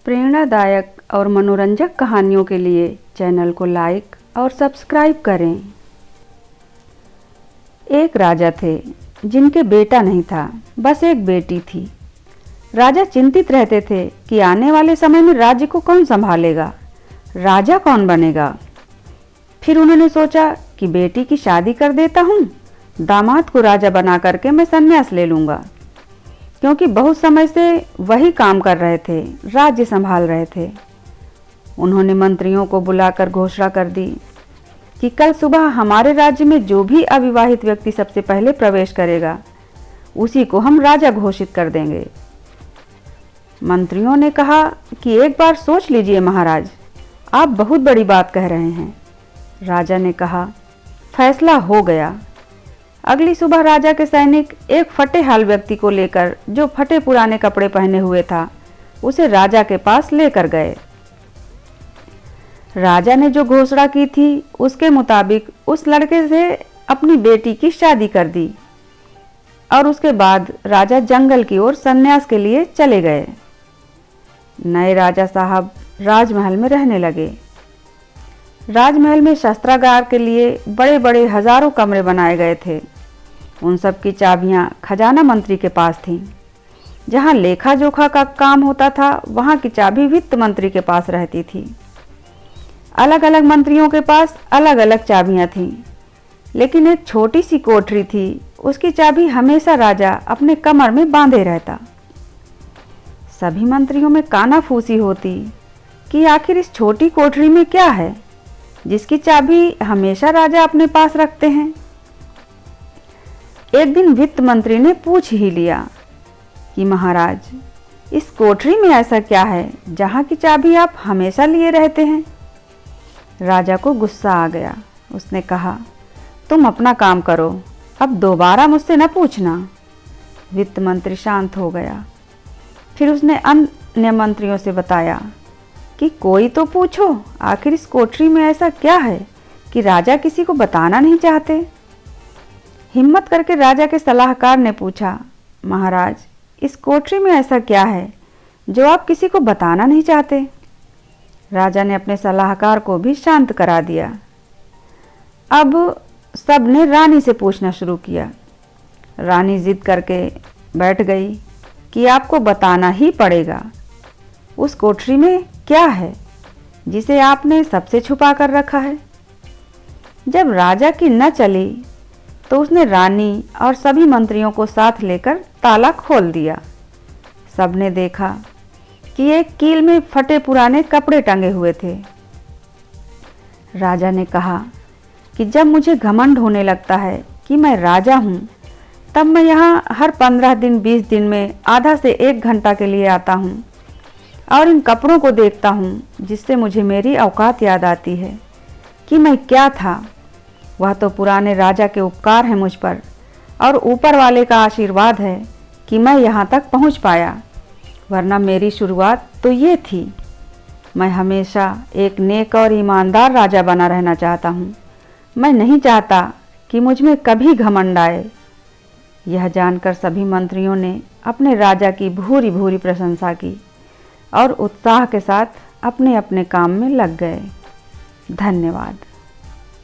प्रेरणादायक और मनोरंजक कहानियों के लिए चैनल को लाइक और सब्सक्राइब करें। एक राजा थे जिनके बेटा नहीं था, बस एक बेटी थी। राजा चिंतित रहते थे कि आने वाले समय में राज्य को कौन संभालेगा, राजा कौन बनेगा। फिर उन्होंने सोचा कि बेटी की शादी कर देता हूँ, दामाद को राजा बना करके मैं संन्यास ले लूँगा, क्योंकि बहुत समय से वही काम कर रहे थे, राज्य संभाल रहे थे। उन्होंने मंत्रियों को बुलाकर घोषणा कर दी कि कल सुबह हमारे राज्य में जो भी अविवाहित व्यक्ति सबसे पहले प्रवेश करेगा, उसी को हम राजा घोषित कर देंगे। मंत्रियों ने कहा कि एक बार सोच लीजिए महाराज, आप बहुत बड़ी बात कह रहे हैं। राजा ने कहा, फैसला हो गया। अगली सुबह राजा के सैनिक एक फटे हाल व्यक्ति को लेकर, जो फटे पुराने कपड़े पहने हुए था, उसे राजा के पास लेकर गए। राजा ने जो घोषणा की थी उसके मुताबिक उस लड़के से अपनी बेटी की शादी कर दी और उसके बाद राजा जंगल की ओर संन्यास के लिए चले गए। नए राजा साहब राजमहल में रहने लगे। राजमहल में शस्त्रागार के लिए बड़े बड़े हजारों कमरे बनाए गए थे। उन सब की चाबियां खजाना मंत्री के पास थीं। जहां लेखा जोखा का काम होता था, वहां की चाबी वित्त मंत्री के पास रहती थी। अलग अलग मंत्रियों के पास अलग अलग चाबियां थीं, लेकिन एक छोटी सी कोठरी थी, उसकी चाबी हमेशा राजा अपने कमर में बांधे रहता। सभी मंत्रियों में कानाफूसी होती कि आखिर इस छोटी कोठरी में क्या है जिसकी चाबी हमेशा राजा अपने पास रखते हैं। एक दिन वित्त मंत्री ने पूछ ही लिया कि महाराज, इस कोठरी में ऐसा क्या है जहां की चाबी आप हमेशा लिए रहते हैं। राजा को गुस्सा आ गया। उसने कहा, तुम अपना काम करो, अब दोबारा मुझसे न पूछना। वित्त मंत्री शांत हो गया। फिर उसने अन्य मंत्रियों से बताया कि कोई तो पूछो, आखिर इस कोठरी में ऐसा क्या है कि राजा किसी को बताना नहीं चाहते। हिम्मत करके राजा के सलाहकार ने पूछा, महाराज, इस कोठरी में ऐसा क्या है जो आप किसी को बताना नहीं चाहते। राजा ने अपने सलाहकार को भी शांत करा दिया। अब सब ने रानी से पूछना शुरू किया। रानी जिद करके बैठ गई कि आपको बताना ही पड़ेगा। उस कोठरी में क्या है जिसे आपने सबसे छुपा कर रखा है। जब राजा की न चली तो उसने रानी और सभी मंत्रियों को साथ लेकर ताला खोल दिया। सबने देखा कि एक कील में फटे पुराने कपड़े टंगे हुए थे। राजा ने कहा कि जब मुझे घमंड होने लगता है कि मैं राजा हूँ, तब मैं यहाँ हर 15 दिन 20 दिन में आधा से 1 घंटा के लिए आता हूँ और इन कपड़ों को देखता हूँ, जिससे मुझे मेरी औकात याद आती है कि मैं क्या था। वह तो पुराने राजा के उपकार हैं मुझ पर, और ऊपर वाले का आशीर्वाद है कि मैं यहाँ तक पहुँच पाया, वरना मेरी शुरुआत तो ये थी। मैं हमेशा एक नेक और ईमानदार राजा बना रहना चाहता हूँ। मैं नहीं चाहता कि मुझ में कभी घमंड आए। यह जानकर सभी मंत्रियों ने अपने राजा की भूरी भूरी प्रशंसा की और उत्साह के साथ अपने अपने काम में लग गए। धन्यवाद।